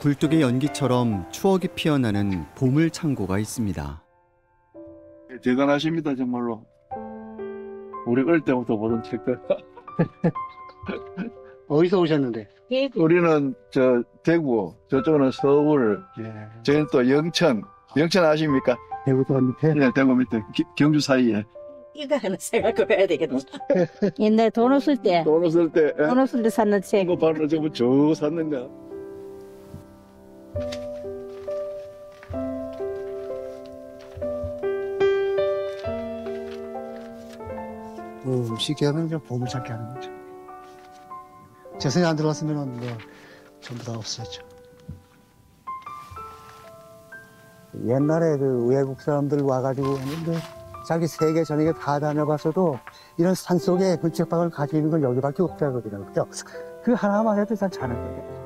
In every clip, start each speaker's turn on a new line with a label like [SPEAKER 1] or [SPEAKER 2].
[SPEAKER 1] 굴뚝의 연기처럼 추억이 피어나는 보물창고가 있습니다.
[SPEAKER 2] 대단하십니다, 정말로. 우리 어릴 때부터 보던 책들.
[SPEAKER 3] 어디서 오셨는데?
[SPEAKER 2] 우리는 대구, 저쪽은 서울,
[SPEAKER 3] 예.
[SPEAKER 2] 저희는 또 영천. 영천 아십니까?
[SPEAKER 3] 대구도 밑에?
[SPEAKER 2] 네, 대구 밑에 경주 사이에.
[SPEAKER 4] 이거 하나 생각해 봐야 되겠다. 옛날 돈 없을 때,
[SPEAKER 2] 돈 없을 때,
[SPEAKER 4] 돈 없을 때 샀는 책.
[SPEAKER 2] 이거 바로 저 샀는가.
[SPEAKER 3] 쉽게 하면 좀 보물찾기 하는 거죠. 재선이 안 들어왔으면 뭐 전부 다 없었죠. 옛날에 그 외국 사람들 와가지고 했는데 자기 세계 전역에 다 다녀봤어도 이런 산속에 문책방을 가지고 있는 건 여기밖에 없다거든요. 그죠? 그 하나만 해도 다 자는 거예요.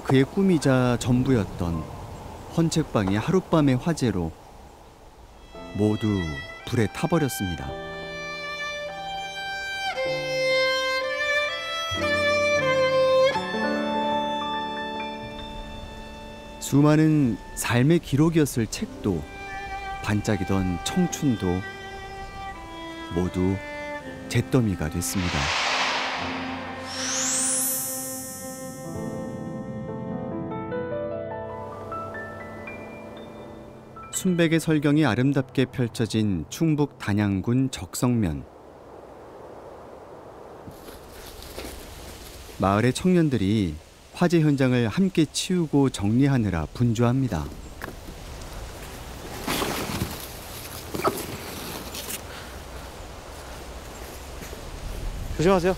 [SPEAKER 1] 그의 꿈이자 전부였던 헌책방이 하룻밤의 화재로 모두 불에 타버렸습니다. 수많은 삶의 기록이었을 책도 반짝이던 청춘도 모두 잿더미가 됐습니다. 순백의 설경이 아름답게 펼쳐진 충북 단양군 적성면. 마을의 청년들이 화재 현장을 함께 치우고 정리하느라 분주합니다.
[SPEAKER 5] 조심하세요.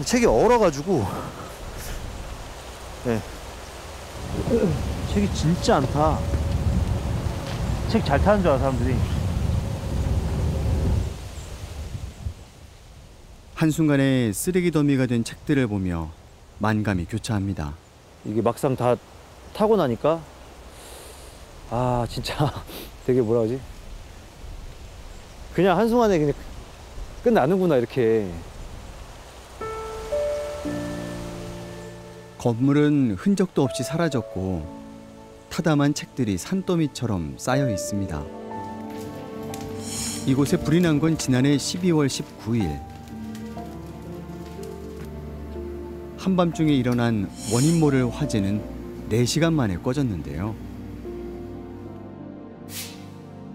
[SPEAKER 5] 책이 얼어가지고. 네. 책이 진짜 안 타. 책 잘 타는 줄 알아, 사람들이.
[SPEAKER 1] 한순간에 쓰레기 더미가 된 책들을 보며 만감이 교차합니다.
[SPEAKER 5] 이게 막상 다 타고 나니까 진짜 되게 뭐라 그러지? 그냥 한순간에 그냥 끝나는구나, 이렇게.
[SPEAKER 1] 건물은 흔적도 없이 사라졌고 타담한 책들이 산더미처럼 쌓여 있습니다. 이곳에 불이 난 건 지난해 12월 19일. 한밤중에 일어난 원인 모를 화재는 4시간 만에 꺼졌는데요.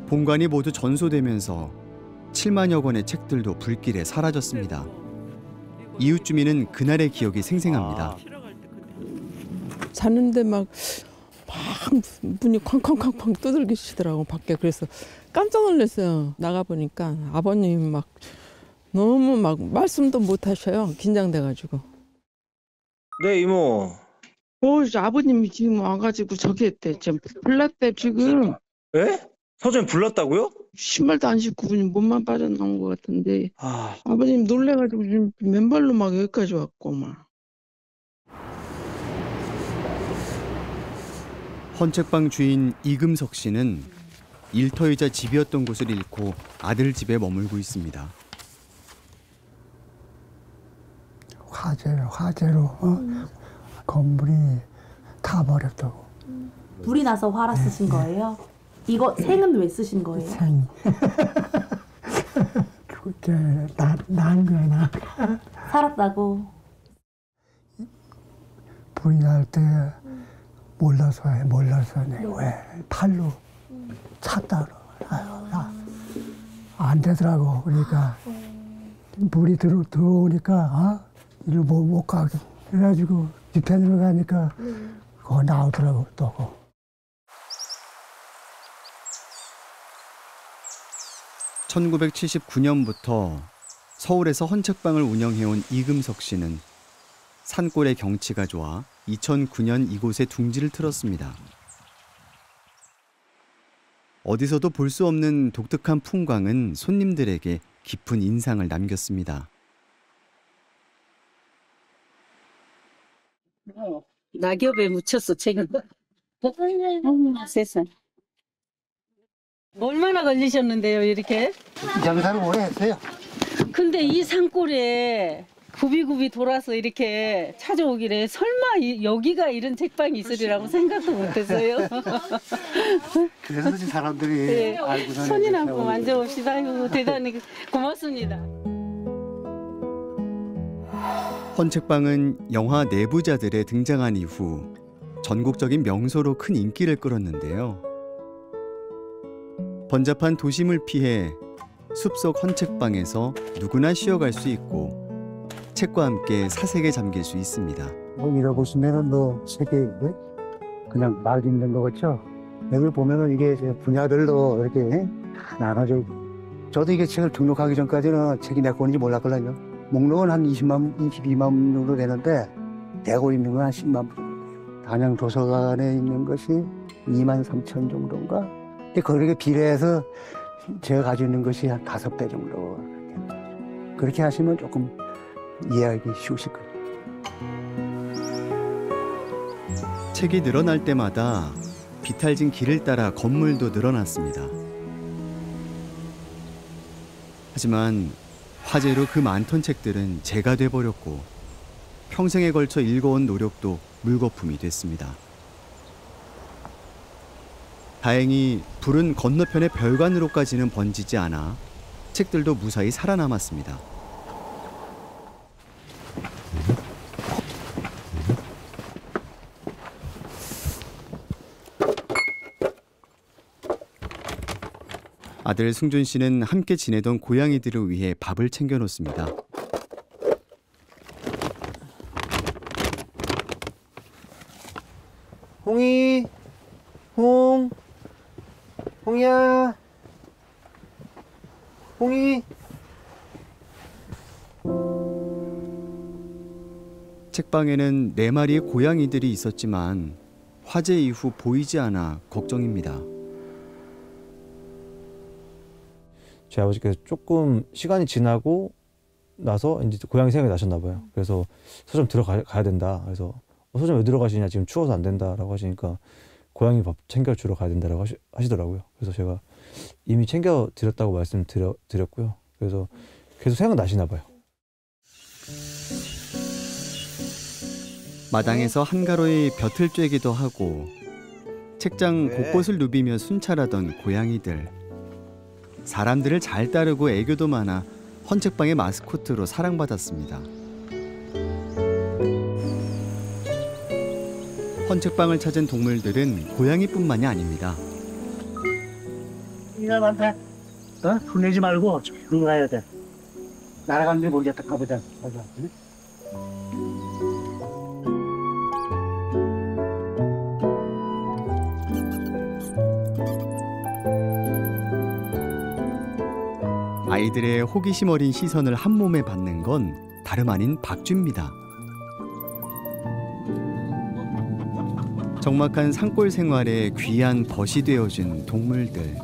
[SPEAKER 1] 본관이 모두 전소되면서 7만여 권의 책들도 불길에 사라졌습니다. 이웃 주민은 그날의 기억이 생생합니다.
[SPEAKER 6] 자는데 막 문이 쾅쾅쾅쾅 두들기시더라고 밖에. 그래서 깜짝 놀랐어요. 나가보니까 아버님이 막 너무 막 말씀도 못 하셔요. 긴장돼가지고.
[SPEAKER 5] 네, 이모.
[SPEAKER 6] 아버님이 지금 와가지고 저기 했대. 지금 불났대 지금.
[SPEAKER 5] 에? 서점에 불났다고요?
[SPEAKER 6] 신발도 안 신고 그냥 몸만 빠져나온 것 같은데. 아버님 놀래가지고 지금 맨발로 막 여기까지 왔고 막.
[SPEAKER 1] 헌책방 주인 이금석 씨는 일터이자 집이었던 곳을 잃고 아들 집에 머물고 있습니다.
[SPEAKER 3] 화재로 건물이 타버렸다고.
[SPEAKER 7] 불이 나서 화라 쓰신 거예요? 이거 생은 왜 쓰신 거예요?
[SPEAKER 3] 생. 그게 난 거야, 나.
[SPEAKER 7] 살았다고.
[SPEAKER 3] 불이 날 때 몰라서 내가 왜 팔로 찼다 그러고. 안 되더라고. 그러니까 물이 들어오니까 이리로 못 가게. 그래가지고 뒤편으로 가니까 그거 나오더라고 또.
[SPEAKER 1] 1979년부터 서울에서 헌책방을 운영해온 이금석 씨는 산골의 경치가 좋아 2009년 이곳에 둥지를 틀었습니다. 어디서도 볼 수 없는 독특한 풍광은 손님들에게 깊은 인상을 남겼습니다.
[SPEAKER 4] 낙엽에 묻혔어, 책은. 세상. 얼마나 걸리셨는데요, 이렇게?
[SPEAKER 3] 장사를 오래 했어요.
[SPEAKER 4] 근데 이 산골에 굽이굽이 돌아서 이렇게 찾아오기래 설마 여기가 이런 책방이 있으리라고 생각도 못했어요.
[SPEAKER 3] 그래서 사람들이
[SPEAKER 4] 네.
[SPEAKER 3] 알고서
[SPEAKER 4] 손이나 한번 만져봅시다. 아이고, 대단히 고맙습니다.
[SPEAKER 1] 헌책방은 영화 내부자들에 등장한 이후 전국적인 명소로 큰 인기를 끌었는데요. 번잡한 도심을 피해 숲속 헌책방에서 누구나 쉬어갈 수 있고 책과 함께 사색에 잠길 수 있습니다.
[SPEAKER 3] 뭐 읽어보시면은 뭐 책이 그냥 말 읽는 거 같죠? 여기 보면은 이게 분야별로 이렇게 나눠져 있고, 저도 이게 책을 등록하기 전까지는 책이 몇 권인지 몰랐거든요. 목록은 한 22만 정도 되는데 내고 있는 건 한 10만 부 정도 돼요. 단양 도서관에 있는 것이 2만 3천 정도인가? 근데 거기에 비례해서 제가 가지고 있는 것이 한 5배 정도. 그렇게 하시면 조금 이해하기 쉬우실 거예요.
[SPEAKER 1] 책이 늘어날 때마다 비탈진 길을 따라 건물도 늘어났습니다. 하지만 화재로 그 많던 책들은 재가 돼버렸고 평생에 걸쳐 읽어온 노력도 물거품이 됐습니다. 다행히 불은 건너편의 별관으로까지는 번지지 않아 책들도 무사히 살아남았습니다. 아들 승준 씨는 함께 지내던 고양이들을 위해 밥을 챙겨 놓습니다.
[SPEAKER 5] 홍이, 홍이야, 홍이.
[SPEAKER 1] 책방에는 4마리의 고양이들이 있었지만 화재 이후 보이지 않아 걱정입니다.
[SPEAKER 8] 제 아버지께서 조금 시간이 지나고 나서 이제 고양이 생각이 나셨나 봐요. 그래서 서점 들어가야 된다. 그래서 서점 왜 들어가시냐, 지금 추워서 안 된다라고 하시니까 고양이 밥 챙겨 주러 가야 된다라고 하시더라고요. 그래서 제가 이미 챙겨 드렸다고 말씀드렸고요. 그래서 계속 생각나시나 봐요.
[SPEAKER 1] 마당에서 한가로이 벼틀 쬐기도 하고 책장 곳곳을 누비며 순찰하던 고양이들. 사람들을 잘 따르고 애교도 많아 헌책방의 마스코트로 사랑받았습니다. 헌책방을 찾은 동물들은 고양이뿐만이 아닙니다.
[SPEAKER 3] 인간한테 혼내지 말고 조용히 가야 돼. 날아가는데 모르겠다. 가보자. 가자. 응?
[SPEAKER 1] 아이들의 호기심 어린 시선을 한 몸에 받는 건 다름 아닌 박쥐입니다. 적막한 산골 생활에 귀한 벗이 되어준 동물들.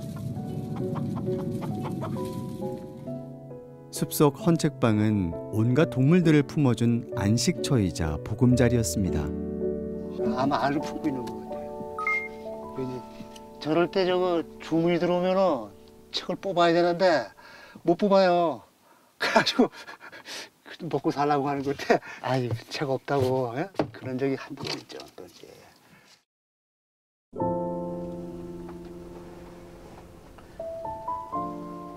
[SPEAKER 1] 숲속 헌책방은 온갖 동물들을 품어준 안식처이자 보금자리였습니다.
[SPEAKER 3] 아마 알을 품고 있는 것 같아요. 저럴 때 저거 주문이 들어오면은 책을 뽑아야 되는데 못 뽑아요. 그래가지고 먹고 살라고 하는 건데, 아유, 책 없다고. 예? 그런 적이 한두 번 있죠. 그렇지.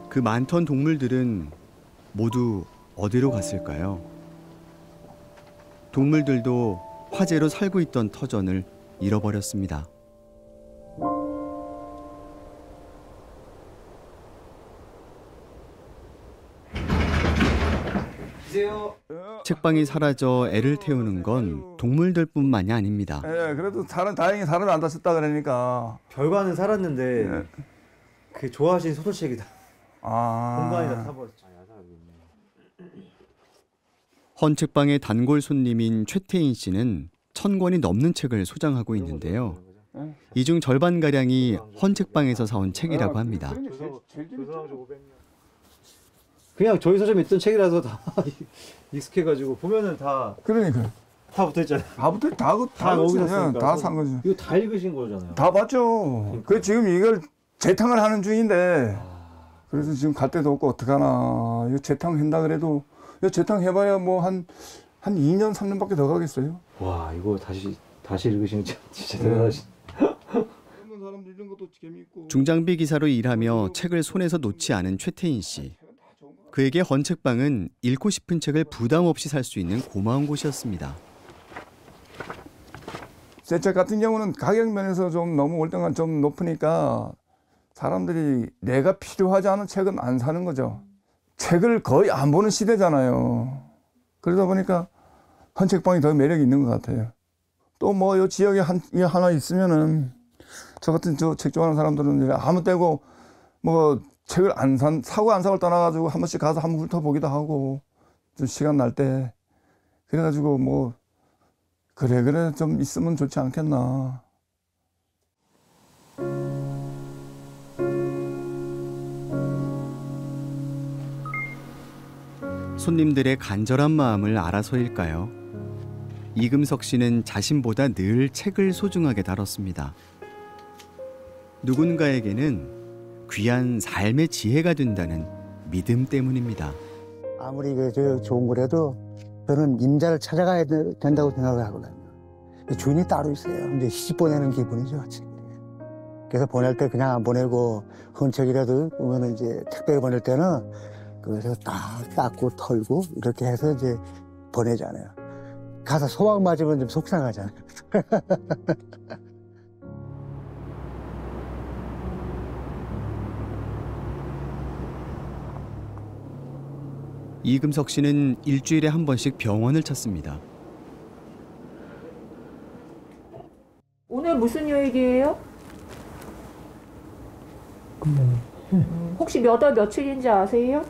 [SPEAKER 1] 그 많던 동물들은 모두 어디로 갔을까요? 동물들도 화재로 살고 있던 터전을 잃어버렸습니다. 책방이 사라져 애를 태우는 건 동물들뿐만이 아닙니다.
[SPEAKER 9] 예, 그래도 다행히 사람이 안 다쳤다 그러니까.
[SPEAKER 5] 별관은 살았는데
[SPEAKER 9] 예.
[SPEAKER 5] 그 좋아하시는 소설책이다. 공간이 다 타버렸죠.
[SPEAKER 1] 헌책방의 단골 손님인 최태인 씨는 1000권이 넘는 책을 소장하고 있는데요. 이 중 절반가량이 헌책방에서 사온 책이라고 합니다.
[SPEAKER 5] 그냥 저희 서점에 있던 책이라서 다 익숙해가지고 보면은 다
[SPEAKER 9] 그러니까
[SPEAKER 5] 붙어있잖아요.
[SPEAKER 9] 다
[SPEAKER 5] 거기서 쓰니까.
[SPEAKER 9] 다 산 거죠.
[SPEAKER 5] 이거 다 읽으신 거잖아요.
[SPEAKER 9] 다 봤죠. 그 지금 이걸 재탕을 하는 중인데 그래서 지금 갈 데도 없고 어떡하나. 이거 재탕한다 그래도 이거 재탕해봐야 뭐 한 2년 3년밖에 더 가겠어요.
[SPEAKER 5] 와 이거 다시 읽으시는 진짜 대단하신.
[SPEAKER 1] 중장비 기사로 일하며 책을 손에서 놓지 않은 최태인 씨. 그에게 헌책방은 읽고 싶은 책을 부담 없이 살 수 있는 고마운 곳이었습니다.
[SPEAKER 9] 제 책 같은 경우는 가격 면에서 좀 너무 월등한 좀 높으니까 사람들이 내가 필요하지 않은 책은 안 사는 거죠. 책을 거의 안 보는 시대잖아요. 그러다 보니까 헌책방이 더 매력이 있는 것 같아요. 또 뭐 이 지역에 하나 있으면은 저 같은 책 좋아하는 사람들은 아무 때고 뭐 책을 사고 안 사고를 떠나가지고 한 번씩 가서 한번 훑어보기도 하고 좀 시간 날 때 그래가지고 뭐 그래 좀 있으면 좋지 않겠나.
[SPEAKER 1] 손님들의 간절한 마음을 알아서일까요? 이금석 씨는 자신보다 늘 책을 소중하게 다뤘습니다. 누군가에게는 귀한 삶의 지혜가 된다는 믿음 때문입니다.
[SPEAKER 3] 아무리 좋은 거라도 저는 임자를 찾아가야 된다고 생각을 하거든요. 주인이 따로 있어요. 이제 시집 보내는 기분이죠. 그래서 보낼 때 그냥 안 보내고 헌책이라도 보면 이제 택배 보낼 때는 그래서 딱 닦고 털고 이렇게 해서 이제 보내잖아요. 가서 소방 맞으면 좀 속상하잖아요.
[SPEAKER 1] 이금석 씨는 일주일에 한 번씩 병원을 찾습니다.
[SPEAKER 10] 오늘 무슨 요일이에요? 혹시 몇 월 며칠인지 아세요?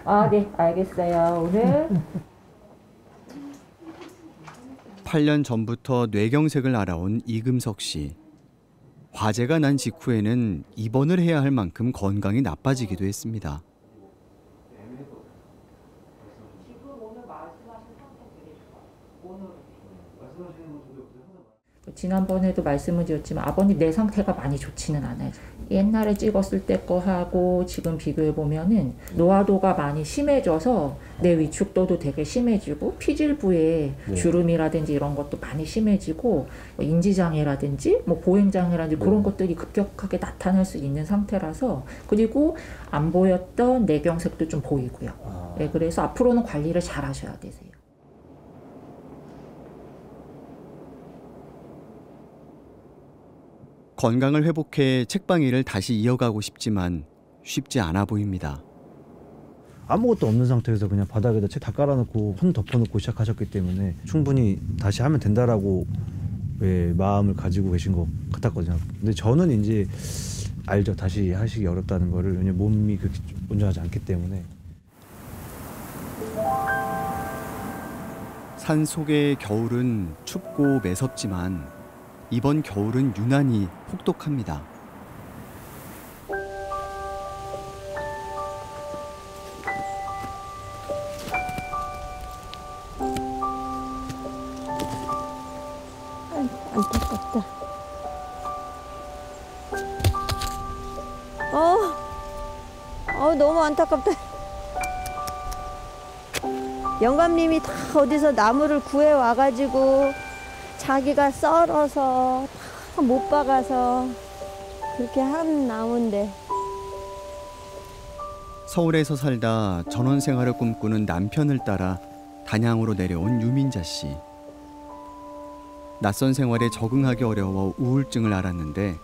[SPEAKER 10] 아, 네, 알겠어요. 오늘
[SPEAKER 1] 8년 전부터 뇌경색을 알아온 이금석 씨. 화재가 난 직후에는 입원을 해야 할 만큼 건강이 나빠지기도 했습니다.
[SPEAKER 10] 지난번에도 말씀을 드렸지만 아버님 내 상태가 많이 좋지는 않아요. 옛날에 찍었을 때 거하고 지금 비교해 보면은 노화도가 많이 심해져서 내 위축도도 되게 심해지고 피질부에 주름이라든지 이런 것도 많이 심해지고 인지장애라든지 뭐 보행장애라든지 그런 것들이 급격하게 나타날 수 있는 상태라서 그리고 안 보였던 뇌경색도 좀 보이고요. 네, 그래서 앞으로는 관리를 잘 하셔야 되세요.
[SPEAKER 1] 건강을 회복해 책방 일을 다시 이어가고 싶지만 쉽지 않아 보입니다.
[SPEAKER 8] 아무것도 없는 상태에서 그냥 바닥에다 책 다 깔아놓고 손 덮어놓고 시작하셨기 때문에 충분히 다시 하면 된다라고 마음을 가지고 계신 것 같았거든요. 근데 저는 이제 알죠. 다시 하시기 어렵다는 거를. 왜냐면 몸이 그렇게 온전하지 않기 때문에.
[SPEAKER 1] 산 속의 겨울은 춥고 매섭지만 이번 겨울은 유난히 혹독합니다.
[SPEAKER 11] 안타깝다. 너무 안타깝다. 영감님이 다 어디서 나무를 구해 와가지고 자기가 썰어서 다 못 박아서 그렇게 한 나무인데.
[SPEAKER 1] 서울에서 살다 전원 생활을 꿈꾸는 남편을 따라 단양으로 내려온 유민자 씨. 낯선 생활에 적응하기 어려워 우울증을 앓았는데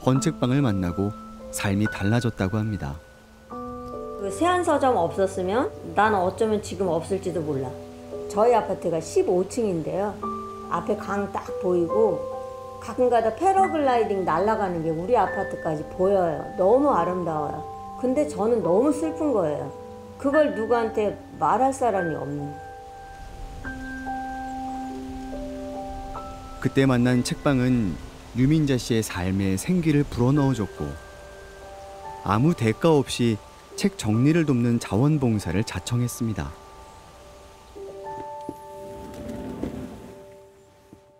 [SPEAKER 1] 헌책방을 만나고 삶이 달라졌다고 합니다.
[SPEAKER 11] 그 세안서점 없었으면 나는 어쩌면 지금 없을지도 몰라. 저희 아파트가 15층인데요. 앞에 강 딱 보이고 가끔가다 패러글라이딩 날아가는 게 우리 아파트까지 보여요. 너무 아름다워요. 근데 저는 너무 슬픈 거예요. 그걸 누구한테 말할 사람이 없는 거야.
[SPEAKER 1] 그때 만난 책방은 유민자 씨의 삶에 생기를 불어넣어줬고 아무 대가 없이 책 정리를 돕는 자원봉사를 자청했습니다.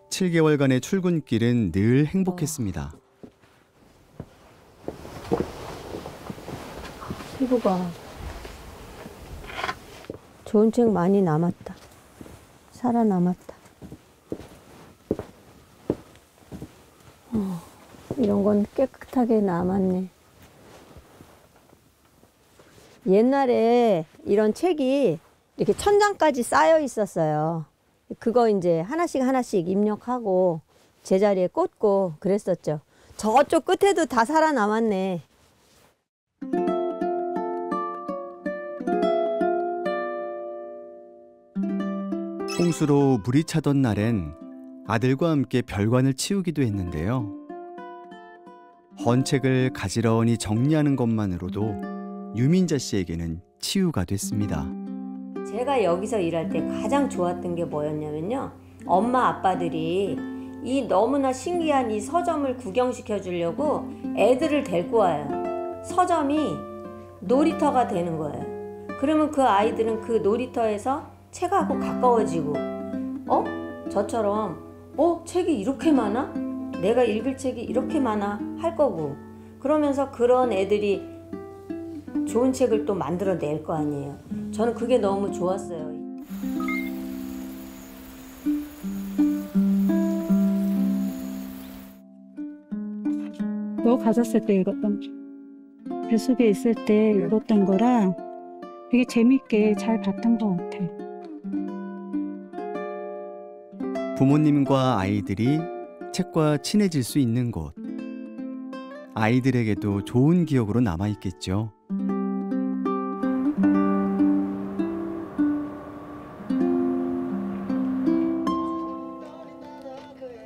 [SPEAKER 1] 7개월간의 출근길은 늘 행복했습니다.
[SPEAKER 11] 피부가 좋은 책 많이 남았다. 살아남았다. 이런 건 깨끗하게 남았네. 옛날에 이런 책이 이렇게 천장까지 쌓여 있었어요. 그거 이제 하나씩 하나씩 입력하고 제자리에 꽂고 그랬었죠. 저쪽 끝에도 다 살아남았네.
[SPEAKER 1] 홍수로 물이 차던 날엔 아들과 함께 별관을 치우기도 했는데요. 헌책을 가지런히 정리하는 것만으로도 유민자 씨에게는 치유가 됐습니다.
[SPEAKER 11] 제가 여기서 일할 때 가장 좋았던 게 뭐였냐면요. 엄마 아빠들이 이 너무나 신기한 이 서점을 구경시켜 주려고 애들을 데리고 와요. 서점이 놀이터가 되는 거예요. 그러면 그 아이들은 그 놀이터에서 책하고 가까워지고 저처럼 책이 이렇게 많아? 내가 읽을 책이 이렇게 많아? 할 거고 그러면서 그런 애들이 좋은 책을 또 만들어낼 거 아니에요. 저는 그게 너무 좋았어요.
[SPEAKER 12] 너 가졌을 때 읽었던 뱃속에 있을 때 읽었던 거라 되게 재밌게 잘 봤던 것 같아.
[SPEAKER 1] 부모님과 아이들이 책과 친해질 수 있는 곳. 아이들에게도 좋은 기억으로 남아있겠죠.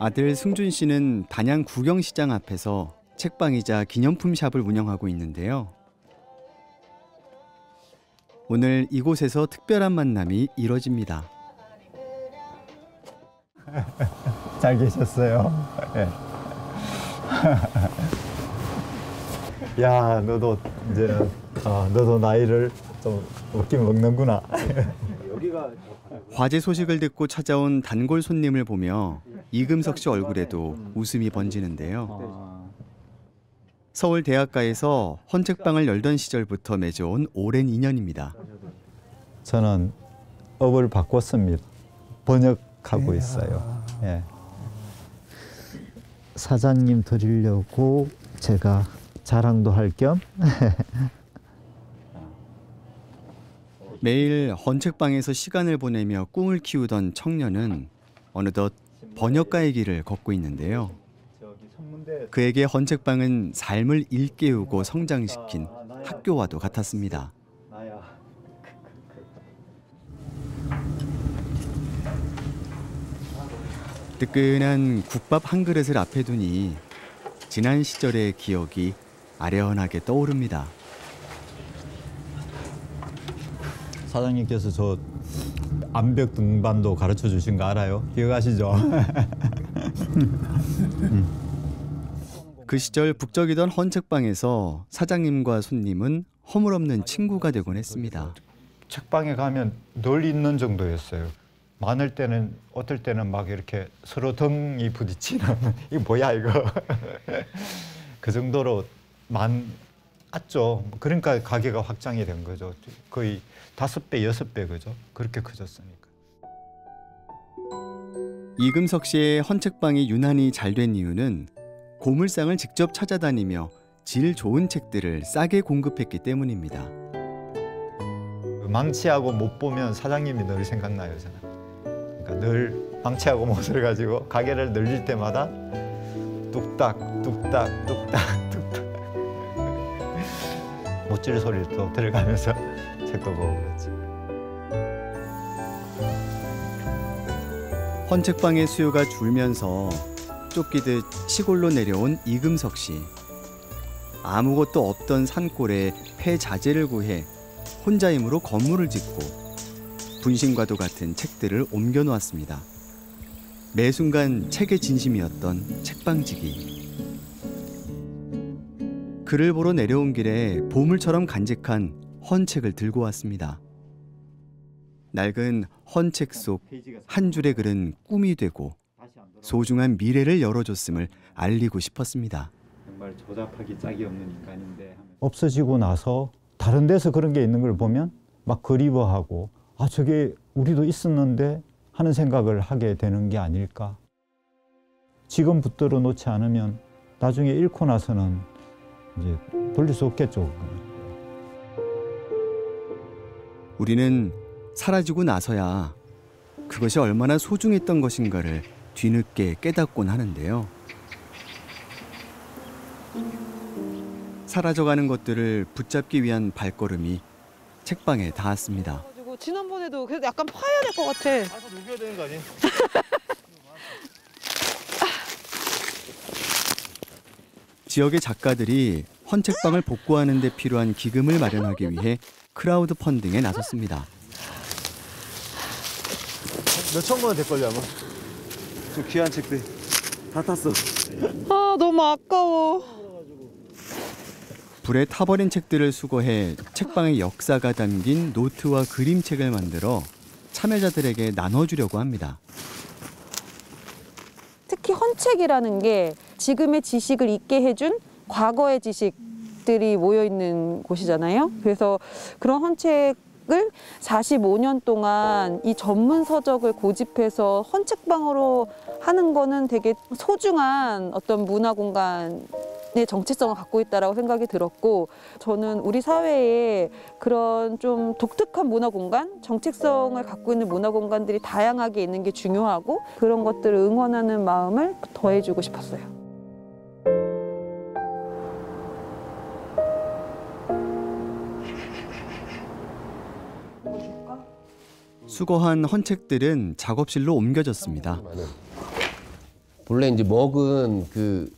[SPEAKER 1] 아들 승준 씨는 단양 구경시장 앞에서 책방이자 기념품 샵을 운영하고 있는데요. 오늘 이곳에서 특별한 만남이 이뤄집니다.
[SPEAKER 13] 잘 계셨어요. 네. 야, 너도 이제 너도 나이를 좀 먹긴 먹는구나.
[SPEAKER 1] 화재 소식을 듣고 찾아온 단골 손님을 보며 이금석 씨 얼굴에도 웃음이 번지는데요. 서울 대학가에서 헌책방을 열던 시절부터 맺어온 오랜 인연입니다.
[SPEAKER 13] 저는 업을 바꿨습니다. 번역하고 있어요. 예. 사장님 드리려고 제가 자랑도 할 겸
[SPEAKER 1] 매일 헌책방에서 시간을 보내며 꿈을 키우던 청년은 어느덧 번역가의 길을 걷고 있는데요. 그에게 헌책방은 삶을 일깨우고 성장시킨 학교와도 같았습니다. 뜨끈한 국밥 한 그릇을 앞에 두니 지난 시절의 기억이 아련하게 떠오릅니다.
[SPEAKER 13] 사장님께서 저 암벽 등반도 가르쳐 주신 거 알아요? 기억하시죠?
[SPEAKER 1] 그 시절 북적이던 헌책방에서 사장님과 손님은 허물없는 친구가 되곤 했습니다.
[SPEAKER 13] 책방에 가면 늘 있는 정도였어요. 많을 때는 어떨 때는 막 이렇게 서로 등이 부딪히는 이거 뭐야 이거 그 정도로 많았죠. 그러니까 가게가 확장이 된 거죠. 거의 5배, 6배 그죠? 그렇게 커졌으니까.
[SPEAKER 1] 이금석 씨의 헌책방이 유난히 잘 된 이유는 고물상을 직접 찾아다니며 질 좋은 책들을 싸게 공급했기 때문입니다.
[SPEAKER 13] 망치하고 못 보면 사장님이 늘 생각나요, 저는. 그러니까 늘 망치하고 못을 가지고 가게를 늘릴 때마다 뚝딱 뚝딱 뚝딱 뚝딱 못질 소리를 또 들어가면서 책도 보고 그랬지.
[SPEAKER 1] 헌책방의 수요가 줄면서 쫓기듯 시골로 내려온 이금석 씨. 아무것도 없던 산골에 폐자재를 구해 혼자 힘으로 건물을 짓고 분신과도 같은 책들을 옮겨 놓았습니다. 매 순간 책의 진심이었던 책방지기. 그를 보러 내려온 길에 보물처럼 간직한 헌책을 들고 왔습니다. 낡은 헌책 속 한 줄의 글은 꿈이 되고 소중한 미래를 열어줬음을 알리고 싶었습니다.
[SPEAKER 13] 정말 조잡하기 짝이 없는 인간인데
[SPEAKER 14] 없어지고 나서 다른 데서 그런 게 있는 걸 보면 막 그리워하고 아 저게 우리도 있었는데 하는 생각을 하게 되는 게 아닐까. 지금 붙들어 놓지 않으면 나중에 잃고 나서는 이제 돌릴 수 없겠죠.
[SPEAKER 1] 우리는 사라지고 나서야 그것이 얼마나 소중했던 것인가를 뒤늦게 깨닫곤 하는데요. 사라져가는 것들을 붙잡기 위한 발걸음이 책방에 닿았습니다.
[SPEAKER 6] 지난번에도 그래도 약간 파야 될 것 같아.
[SPEAKER 5] 가서 녹여야 되는 거 아니에요?
[SPEAKER 1] 지역의 작가들이 헌책방을 복구하는 데 필요한 기금을 마련하기 위해 크라우드 펀딩에 나섰습니다.
[SPEAKER 5] 몇천 권 될걸요 아마. 저 귀한 책들 다 탔어.
[SPEAKER 6] 아 너무 아까워.
[SPEAKER 1] 불에 타버린 책들을 수거해 책방의 역사가 담긴 노트와 그림책을 만들어 참여자들에게 나눠주려고 합니다.
[SPEAKER 15] 특히 헌책이라는 게 지금의 지식을 잊게 해준 과거의 지식들이 모여있는 곳이잖아요. 그래서 그런 헌책을 45년 동안 이 전문 서적을 고집해서 헌책방으로 하는 거는 되게 소중한 어떤 문화 공간의 정체성을 갖고 있다고 생각이 들었고, 저는 우리 사회에 그런 좀 독특한 문화 공간, 정체성을 갖고 있는 문화 공간들이 다양하게 있는 게 중요하고 그런 것들을 응원하는 마음을 더해주고 싶었어요.
[SPEAKER 1] 수거한 헌책들은 작업실로 옮겨졌습니다.
[SPEAKER 16] 본래 이제 먹은 그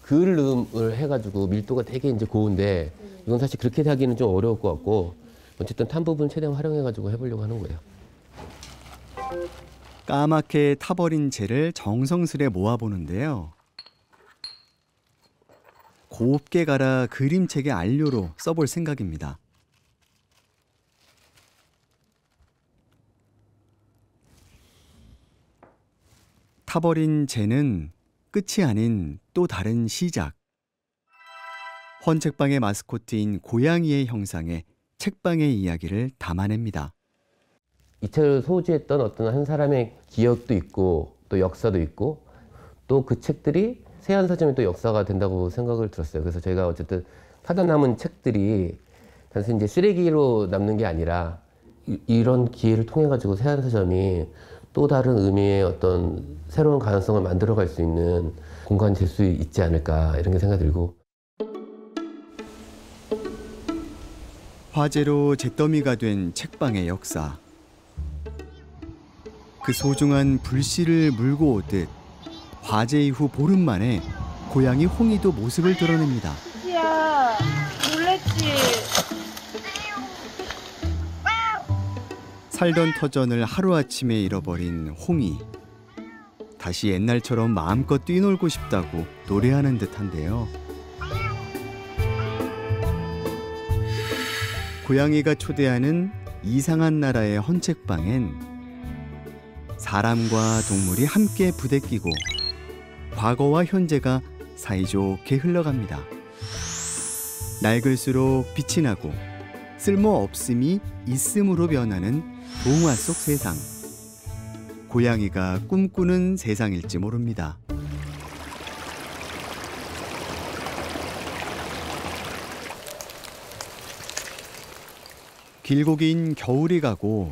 [SPEAKER 16] 그을음을 해가지고 밀도가 되게 이제 고운데 이건 사실 그렇게 하기는 좀 어려울 것 같고 어쨌든 탄 부분 최대한 활용해가지고 해보려고 하는 거예요.
[SPEAKER 1] 까맣게 타버린 재를 정성스레 모아보는데요. 곱게 갈아 그림책의 안료로 써볼 생각입니다. 타버린 재는 끝이 아닌 또 다른 시작. 헌책방의 마스코트인 고양이의 형상에 책방의 이야기를 담아냅니다.
[SPEAKER 16] 이 책을 소지했던 어떤 한 사람의 기억도 있고 또 역사도 있고 또 그 책들이 세안서점이 또 역사가 된다고 생각을 들었어요. 그래서 저희가 어쨌든 사다 남은 책들이 단순히 이제 쓰레기로 남는 게 아니라 이런 기회를 통해 가지고 세안서점이 또 다른 의미의 어떤 새로운 가능성을 만들어갈 수 있는 공간이 될 수 있지 않을까 이런 게 생각이 들고.
[SPEAKER 1] 화재로 잿더미가 된 책방의 역사. 그 소중한 불씨를 물고 오듯 화재 이후 보름 만에 고양이 홍이도 모습을 드러냅니다.
[SPEAKER 4] 야, 놀랬지?
[SPEAKER 1] 살던 터전을 하루아침에 잃어버린 홍이. 다시 옛날처럼 마음껏 뛰놀고 싶다고 노래하는 듯한데요. 고양이가 초대하는 이상한 나라의 헌책방엔 사람과 동물이 함께 부대끼고 과거와 현재가 사이좋게 흘러갑니다. 낡을수록 빛이 나고 쓸모없음이 있음으로 변하는 동화 속 세상. 고양이가 꿈꾸는 세상일지 모릅니다. 길고 긴 겨울이 가고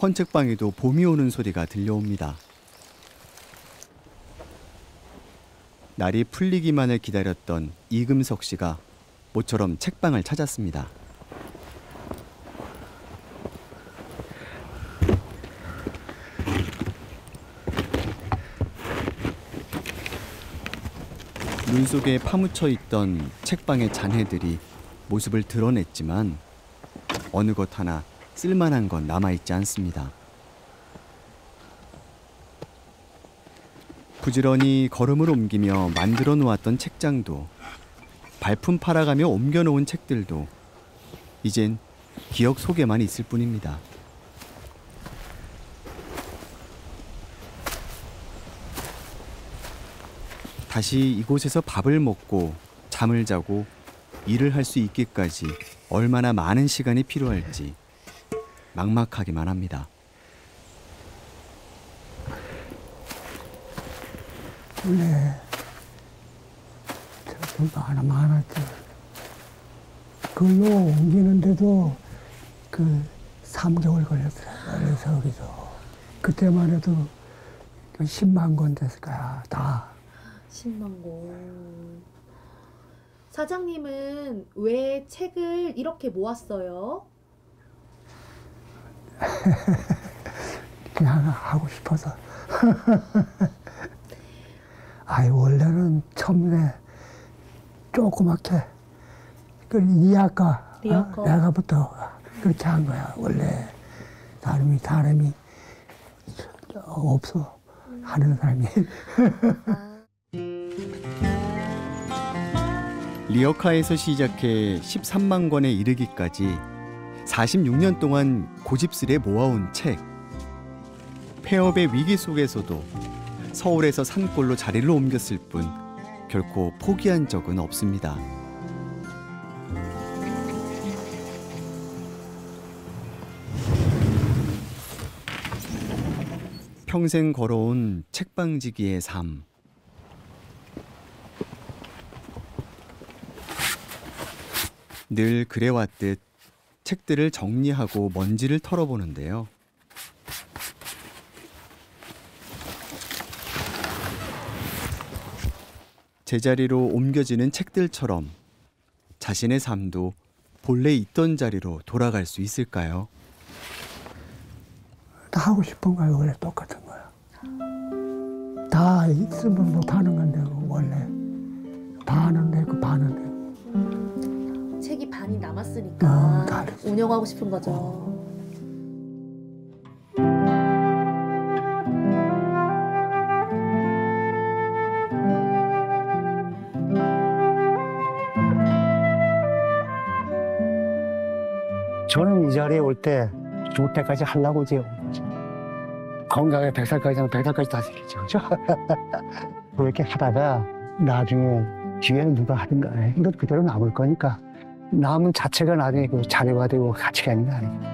[SPEAKER 1] 헌책방에도 봄이 오는 소리가 들려옵니다. 날이 풀리기만을 기다렸던 이금석 씨가 모처럼 책방을 찾았습니다. 눈 속에 파묻혀 있던 책방의 잔해들이 모습을 드러냈지만 어느 것 하나 쓸만한 건 남아있지 않습니다. 부지런히 걸음을 옮기며 만들어 놓았던 책장도, 발품 팔아가며 옮겨놓은 책들도 이젠 기억 속에만 있을 뿐입니다. 다시 이곳에서 밥을 먹고 잠을 자고 일을 할 수 있기까지 얼마나 많은 시간이 필요할지 막막하기만 합니다.
[SPEAKER 3] 네. 좀 많았죠. 그걸로 옮기는데도 그 3개월 걸렸어요. 그래서 거기서. 그때만 해도 10만 권 됐을 거야, 다.
[SPEAKER 7] 10만 권. 사장님은 왜 책을 이렇게 모았어요?
[SPEAKER 3] 그냥 하고 싶어서. 아이, 원래는 처음에 조그맣게 그 리아카 내가부터 그렇게 한 거야. 원래 사람이 없어 하는 사람이.
[SPEAKER 1] 리어카에서 시작해 13만 권에 이르기까지 46년 동안 고집스레 모아온 책. 폐업의 위기 속에서도 서울에서 산골로 자리를 옮겼을 뿐 결코 포기한 적은 없습니다. 평생 걸어온 책방지기의 삶. 늘 그래왔듯 책들을 정리하고 먼지를 털어보는데요. 제자리로 옮겨지는 책들처럼 자신의 삶도 본래 있던 자리로 돌아갈 수 있을까요?
[SPEAKER 3] 다 하고 싶은 거야. 원래 똑같은 거야. 다 있으면 못하는 건데 원래 반은 되고 반은 되고.
[SPEAKER 7] 책이 반이 남았으니까
[SPEAKER 3] 다
[SPEAKER 7] 운영하고 싶은 거죠.
[SPEAKER 3] 저는 이 자리에 올 때 죽을 때까지 하려고 이제 온 거죠. 건강에 100살까지는 100살까지 다 지키죠. 그렇죠? 그렇게 하다가 나중에 뒤에는 누가 하든가 이것 그대로 남을 거니까 남은 자체가 나중에 그 자료가 되고 가치가 있는 거 아니에요.